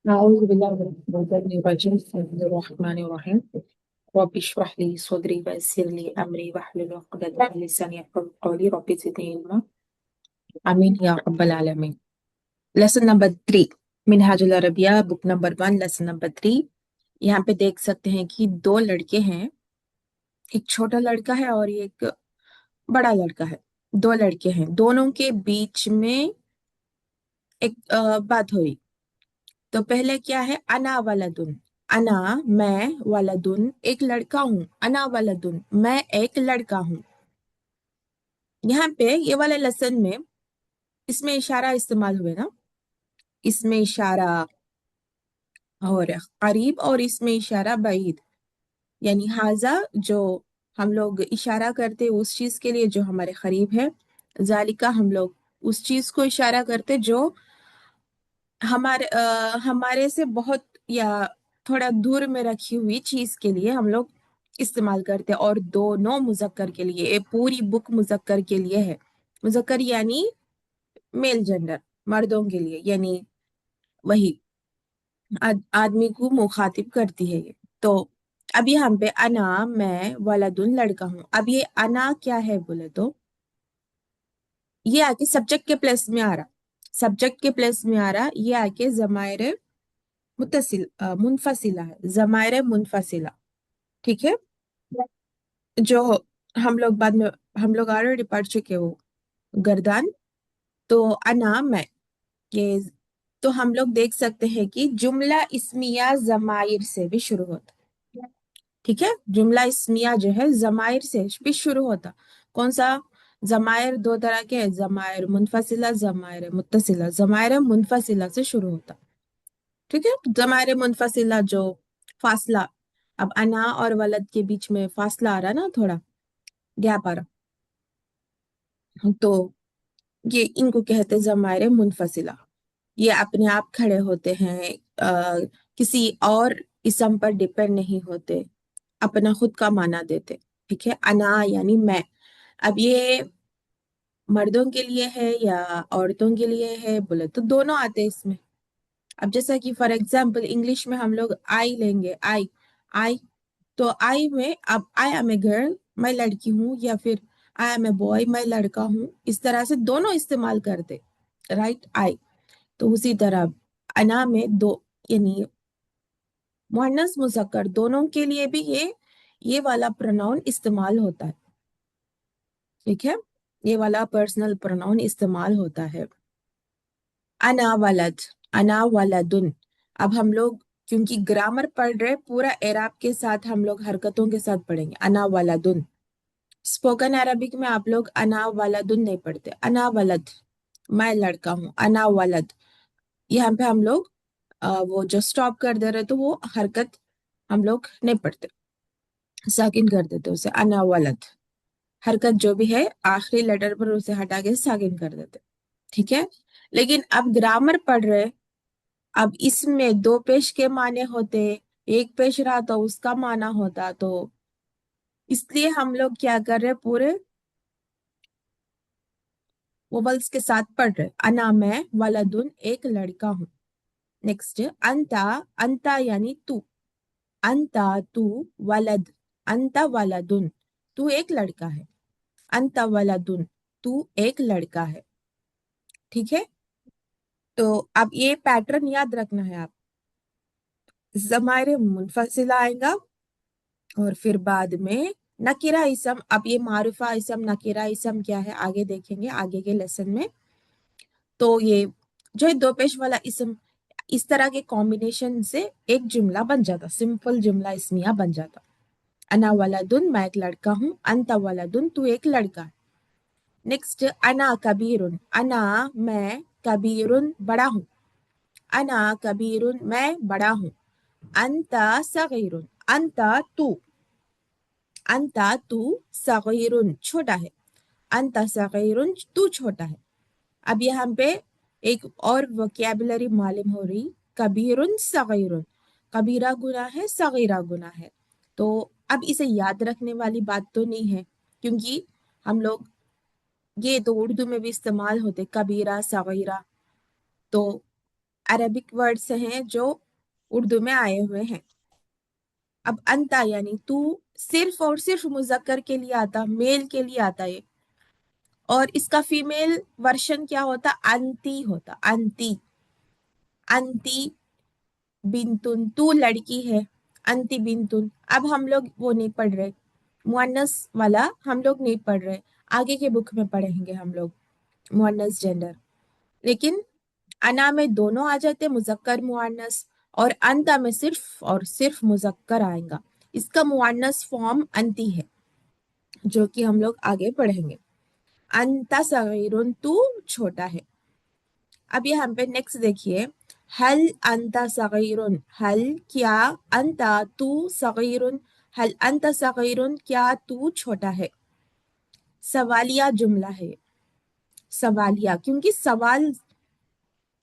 أعوذ بالله من الشيطان الرجيم بسم الله الرحمن الرحيم رب اشرح لي صدري ويسر لي أمري واحلل عقدة من لساني يفقهوا قولي رب زدني علما آمين يا رب العالمين. Lesson number 3, Minhajul Arabia book number 1 lesson number 3. यहाँ पे देख सकते हैं कि दो लड़के हैं, एक छोटा लड़का है और एक बड़ा लड़का है. दो लड़के हैं, दोनों के बीच में एक बात हुई. तो पहले क्या है, अना वालदुन. अना मैं, वालदुन एक लड़का हूँ. अना वालदुन मैं एक लड़का हूँ. यहाँ पे ये वाले लेसन में इसमें इशारा इस्तेमाल हुए ना, इसमें इशारा और करीब और इसमें इशारा बईद. यानी हाजा जो हम लोग इशारा करते उस चीज के लिए जो हमारे करीब है, जालिका हम लोग उस चीज को इशारा करते जो हमारे से बहुत या थोड़ा दूर में रखी हुई चीज के लिए हम लोग इस्तेमाल करते हैं. और दोनों मुजक्कर के लिए, ये पूरी बुक मुजक्कर के लिए है. मुजक्कर यानी मेल जेंडर, मर्दों के लिए, यानी वही आदमी को मुखातिब करती है ये. तो अब यहाँ पे अना मैं वलदुन लड़का हूँ. अब ये अना क्या है बोले तो ये आके सब्जेक्ट के प्लेस में आ रहा, सब्जेक्ट के प्लेस में आ रहा. ये आके जमायर मुनफसिला है, जमायर मुनफसिला. ठीक है, जो हम लोग बाद में हम लोग ऑलरेडी पढ़ चुके वो गर्दान. तो अना मैं ये, तो हम लोग देख सकते हैं कि जुमला इस्मिया जमाइर से भी शुरू होता. ठीक है, जुमला इस्मिया जो है जमाइर से भी शुरू होता. कौन सा? जमाइर दो तरह के हैं, जमाइर मुनफसिला, जमाइर मुत्तसिला. जमाइर मुनफसिला से शुरू होता. ठीक है, जमाइर मुनफसिला जो फासला, अब अना और वलद के बीच में फासला आ रहा ना, थोड़ा गैप आ रहा, तो ये इनको कहते हैं जमाइर मुनफसिला. ये अपने आप खड़े होते हैं, किसी और इसम पर डिपेंड नहीं होते, अपना खुद का माना देते. ठीक है, अना यानी मैं. अब ये मर्दों के लिए है या औरतों के लिए है बोले तो दोनों आते हैं इसमें. अब जैसा कि फॉर एग्जाम्पल इंग्लिश में हम लोग आई लेंगे, आई आई, तो आई में अब आई एम ए गर्ल मैं लड़की हूँ, या फिर आई एम ए बॉय मैं लड़का हूँ, इस तरह से दोनों इस्तेमाल करते. राइट, आई. तो उसी तरह अना में दो, यानी मुअन्नस मुज़क्कर दोनों के लिए भी ये वाला प्रोनाउन इस्तेमाल होता है. ठीक है, ये वाला पर्सनल प्रोनाउन इस्तेमाल होता है. अना वलद, अना वलदुन. अब हम लोग क्योंकि ग्रामर पढ़ रहे, पूरा एराब के साथ हम लोग हरकतों के साथ पढ़ेंगे. अना वलदुन. स्पोकन अरबिक में आप लोग अना वलदुन नहीं पढ़ते, अना वलद मैं लड़का हूँ, अना वलद. यहाँ पे हम लोग वो जो स्टॉप कर दे रहे तो वो हरकत हम लोग नहीं पढ़ते, साकिन कर देते उसे. अना वलद हरकत जो भी है आखिरी लेटर पर उसे हटा के साकिन कर देते. ठीक है, लेकिन अब ग्रामर पढ़ रहे, अब इसमें दो पेश के माने होते, एक पेश रहा तो उसका माना होता. तो इसलिए हम लोग क्या कर रहे, पूरे वोवल्स के साथ पढ़ रहे. अना मैं, वलदुन एक लड़का हूँ. नेक्स्ट अंता, अंता यानी तू. अंता तू, वलद, अंता वलदुन तू एक लड़का है. अंता वलदुन तू एक लड़का है. ठीक है, तो अब ये पैटर्न याद रखना है आप. ज़माइर मुनफसिला आएगा और फिर बाद में नकीरा इसम. अब ये मारूफा इसम, नकीरा इसम क्या है आगे देखेंगे आगे के लेसन में. तो ये जो है दो पेश वाला इसम, इस तरह के कॉम्बिनेशन से एक जुमला बन जाता, सिंपल जुमला इसमिया बन जाता. अना वलदुन मैं एक लड़का हूँ, अंता वलदुन तू एक लड़का है. नेक्स्ट अना कबीरुन. अना मैं, कबीरुन बड़ा हूँ. अना कबीरुन मैं बड़ा हूँ. अंता सगीरुन, अंता तू, अंता तू सगीरुन छोटा है. अंता सगीरुन तू छोटा है. अब यहाँ पे एक और वोकैबुलरी मालूम हो रही, कबीरुन सगीरुन. कबीरा गुना है, सगीरा गुना है. तो अब इसे याद रखने वाली बात तो नहीं है, क्योंकि हम लोग ये तो उर्दू में भी इस्तेमाल होते कबीरा सगीरा. तो अरबिक वर्ड्स हैं जो उर्दू में आए हुए हैं। अब अंता यानी तू सिर्फ और सिर्फ मुजक्कर के लिए आता, मेल के लिए आता है। और इसका फीमेल वर्शन क्या होता? अंती होता, अंती। अंती बिंतुन, तू लड़की है, अंती बिंतुन। अब हम लोग वो नहीं पढ़ रहे, मुअन्नस वाला हम लोग नहीं पढ़ रहे, आगे के बुक में पढ़ेंगे हम लोग मुअन्नस जेंडर। लेकिन अना में दोनों आ जाते, मुजक्कर मुअन्नस, और अंता में सिर्फ और सिर्फ मुजक्कर आएगा। इसका मुअन्नस फॉर्म अंती है, जो कि हम लोग आगे पढ़ेंगे। अंता सगीरुन, तू छोटा है। अब यहाँ पे नेक्स्ट देखिए, हल अंता सगीरुन, हल क्या, अंता तू, सगीरुन हल अंता सगीरुन क्या तू छोटा है। सवालिया जुमला है, सवालिया क्योंकि सवाल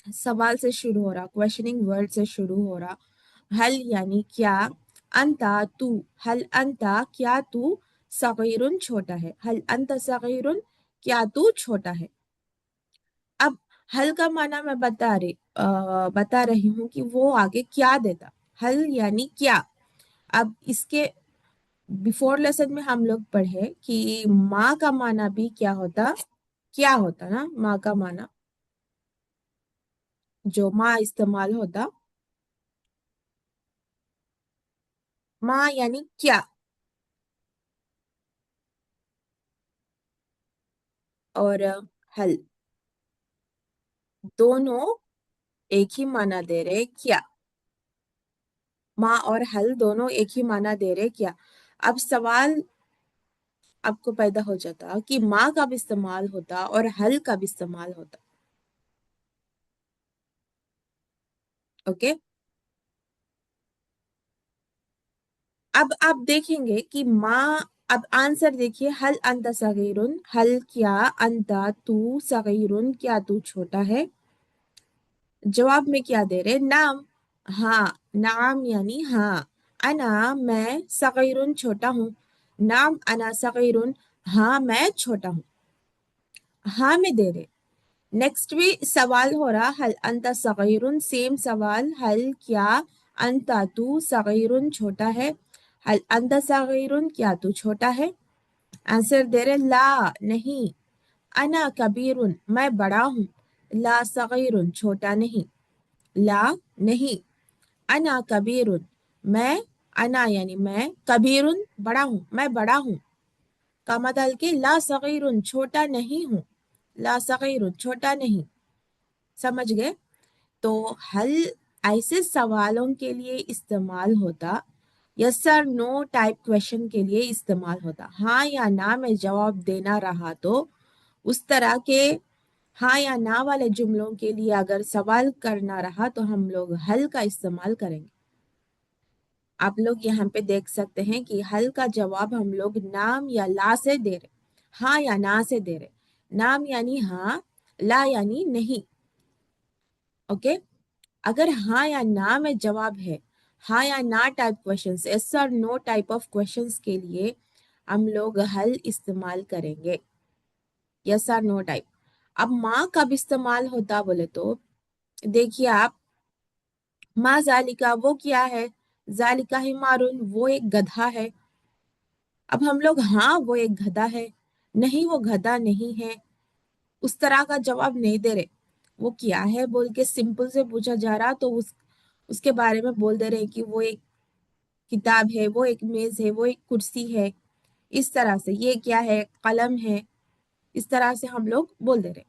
सवाल से शुरू हो रहा, क्वेश्चनिंग वर्ड से शुरू हो रहा। हल यानी क्या, अंता तू, हल अंता क्या तू, सगीरुन छोटा है, हल अंता सगीरुन क्या तू छोटा है। अब हल का माना मैं बता रही हूँ कि वो आगे क्या देता। हल यानी क्या। अब इसके बिफोर लेसन में हम लोग पढ़े कि माँ का माना भी क्या होता, क्या होता ना, माँ का माना जो माँ इस्तेमाल होता, माँ यानी क्या। और हल, दोनों एक ही माना दे रहे क्या। माँ और हल दोनों एक ही माना दे रहे क्या। अब सवाल आपको पैदा हो जाता कि माँ कब इस्तेमाल होता और हल कब इस्तेमाल होता। ओके। अब आप देखेंगे कि माँ, अब आंसर देखिए, हल अंत सगीरुन, हल क्या, अंत तू, सगीरुन क्या तू छोटा है। जवाब में क्या दे रहे, नाम। हाँ, नाम यानी हाँ। अना मैं, सगीरुन छोटा हूँ। नाम अना सगीरुन, हाँ मैं छोटा हूँ। हाँ में दे रहे। नेक्स्ट भी सवाल हो रहा, हल अंत सगीरुन, सेम सवाल, हल क्या, अंत तू, सगीरुन छोटा है, हल अंत सगीरुन क्या तू छोटा है। आंसर दे रहे, ला नहीं, अना कबीरुन मैं बड़ा हूँ, ला सगीरुन छोटा नहीं, ला नहीं, अना कबीरुन मैं, अना यानी मैं, कबीरुन बड़ा हूँ, मैं बड़ा हूँ। का मतलब कि ला सगीरुन छोटा नहीं हूँ, ला सगीरुन छोटा नहीं। समझ गए। तो हल ऐसे सवालों के लिए इस्तेमाल होता, yes sir no type question के लिए इस्तेमाल होता। हाँ या ना में जवाब देना रहा तो उस तरह के हाँ या ना वाले जुमलों के लिए अगर सवाल करना रहा तो हम लोग हल का इस्तेमाल करेंगे। आप लोग यहाँ पे देख सकते हैं कि हल का जवाब हम लोग नाम या ला से दे रहे, हाँ या ना से दे रहे। नाम यानी हाँ, ला यानी नहीं। ओके। अगर हाँ या ना में जवाब है, हाँ या ना टाइप क्वेश्चंस, यस और नो टाइप ऑफ क्वेश्चंस के लिए हम लोग हल इस्तेमाल करेंगे, यस और नो टाइप। अब माँ कब इस्तेमाल होता बोले तो देखिए आप, माँ जालिका वो क्या है, जालिका हिमारुन वो एक गधा है। अब हम लोग हाँ वो एक गधा है, नहीं वो गधा नहीं है, उस तरह का जवाब नहीं दे रहे। वो क्या है बोल के सिंपल से पूछा जा रहा तो उसके बारे में बोल दे रहे हैं कि वो एक किताब है, वो एक मेज है, वो एक कुर्सी है। इस तरह से ये क्या है, कलम है, इस तरह से हम लोग बोल दे रहे।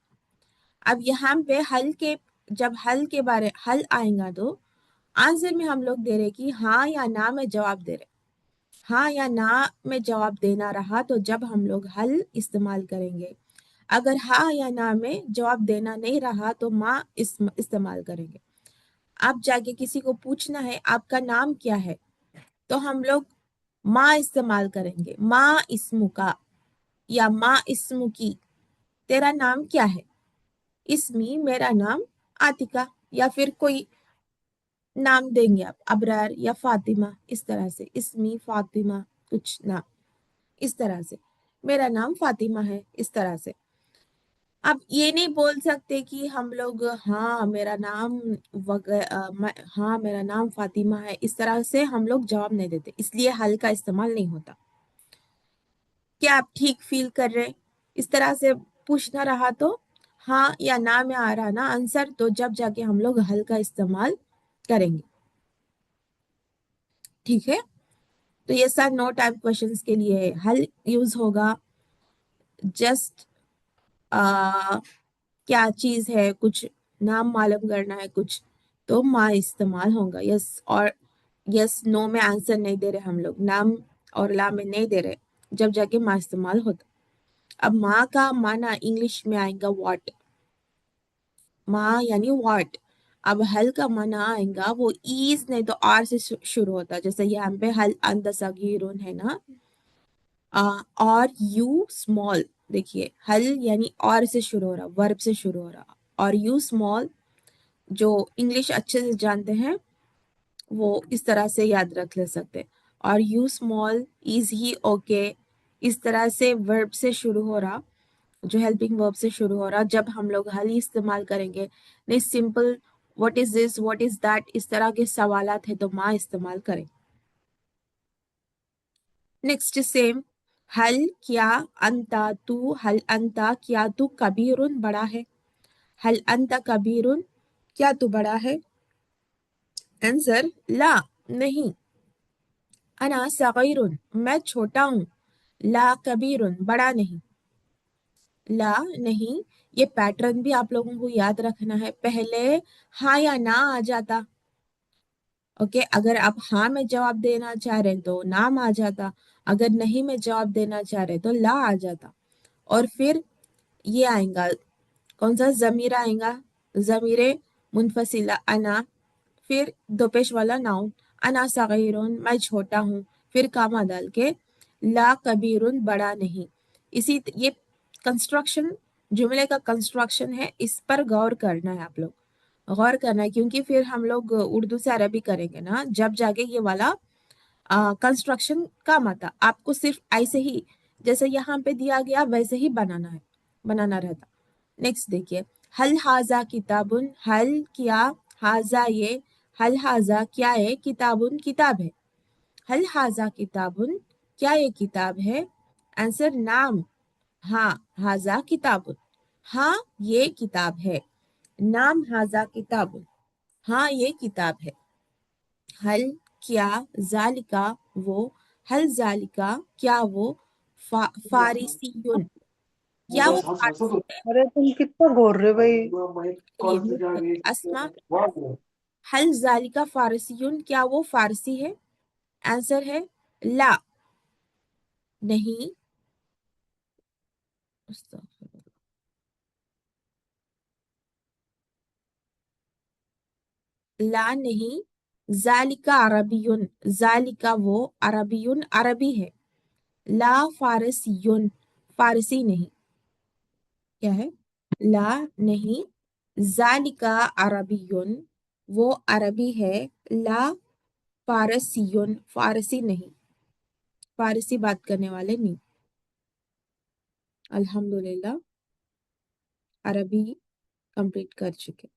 अब यहाँ पे हल के, जब हल आएगा तो आंसर में हम लोग दे रहे कि हाँ या ना में जवाब दे रहे। हाँ या ना में जवाब देना रहा तो जब हम लोग हल इस्तेमाल करेंगे। अगर हाँ या ना में जवाब देना नहीं रहा तो माँ इस्तेमाल करेंगे। आप जाके किसी को पूछना है आपका नाम क्या है तो हम लोग माँ इस्तेमाल करेंगे, माँ इस्मु का, या माँ इस्मु की, तेरा नाम क्या है। इसमी मेरा नाम आतिका, या फिर कोई नाम देंगे आप, अबरार या फातिमा, इस तरह से इसमी फातिमा कुछ नाम, इस तरह से मेरा नाम फातिमा है, इस तरह से। अब ये नहीं बोल सकते कि हम लोग हाँ मेरा नाम हाँ मेरा नाम फातिमा है, इस तरह से हम लोग जवाब नहीं देते, इसलिए हल का इस्तेमाल नहीं होता। क्या आप ठीक फील कर रहे हैं? इस तरह से पूछना रहा तो हाँ या ना में आ रहा ना आंसर, तो जब जाके हम लोग हल का इस्तेमाल करेंगे। ठीक है, तो ये सारे नो टाइप क्वेश्चंस के लिए है। हल यूज होगा जस्ट क्या चीज है, कुछ नाम मालूम करना है कुछ, तो माँ इस्तेमाल होगा। यस और यस नो में आंसर नहीं दे रहे हम लोग, नाम और ला में नहीं दे रहे, जब जाके माँ इस्तेमाल होता। अब माँ का माना इंग्लिश में आएगा व्हाट, माँ यानी व्हाट। अब हल का माना आएगा वो ईज नहीं तो आर से शुरू होता है, जैसे यहाँ पे हल अंद सगीरुन है ना, और यू स्मॉल। देखिए हल यानी और से शुरू हो रहा, वर्ब से शुरू हो रहा, और यू स्मॉल जो इंग्लिश अच्छे से जानते हैं वो इस तरह से याद रख ले सकते। और you small, is he okay, इस तरह से वर्ब से शुरू हो रहा, जो हेल्पिंग वर्ब से शुरू हो रहा, जब हम लोग हल ही इस्तेमाल करेंगे। नहीं simple what is this, what is that, इस तरह के सवालात है तो माँ इस्तेमाल करें। नेक्स्ट सेम, हल क्या अंता तू, हल अंता क्या तू कबीरुन बड़ा है, हल अंता कबीरुन क्या तू बड़ा है। आंसर ला नहीं, अना सगीरुन मैं छोटा हूँ, ला कबीरुन बड़ा नहीं, ला नहीं। ये पैटर्न भी आप लोगों को याद रखना है, पहले हाँ या ना आ जाता। ओके अगर आप हाँ में जवाब देना चाह रहे हैं तो नाम आ जाता, अगर नहीं में जवाब देना चाह रहे तो ला आ जाता। और फिर ये आएगा, कौन सा जमीर आएगा, जमीरे मुनफसिला अना, फिर दो पेश वाला नाउन, अना सगीरुन मैं छोटा हूँ, फिर कामा डाल के ला कबीरुन बड़ा नहीं। ये कंस्ट्रक्शन, जुमले का कंस्ट्रक्शन है, इस पर गौर करना है आप लोग, गौर करना है, क्योंकि फिर हम लोग उर्दू से अरबी करेंगे ना, जब जाके ये वाला कंस्ट्रक्शन काम आता। आपको सिर्फ ऐसे ही जैसे यहाँ पे दिया गया वैसे ही बनाना है, बनाना रहता। नेक्स्ट देखिए, हल हाजा किताबुन, हल क्या हाजा ये, हल हाजा क्या है, किताबुन किताब है, हल हाजा किताबुन क्या ये किताब है। आंसर नाम, हाँ हाजा किताबुन, हाँ ये किताब है, नाम हाजा किताबुन, हाँ ये किताब है। हल क्या जालिका वो, हल जालिका क्या वो फारिसियुन क्या वो फारसी है। अरे तुम कितना घोर रहे हो भाई। चलिए म्यूट करते अस्मा, हल जालिका फारसियुन क्या वो फारसी है। आंसर है ला नहीं, ला नहीं, जालिका अरबियुन, जालिका वो अरबियुन अरबी है, ला फारसियुन फारसी नहीं। क्या है, ला नहीं, जालिका अरबियुन वो अरबी है, ला फारसियुन फारसी नहीं, फारसी बात करने वाले नहीं। अल्हम्दुलिल्लाह अरबी कंप्लीट कर चुके।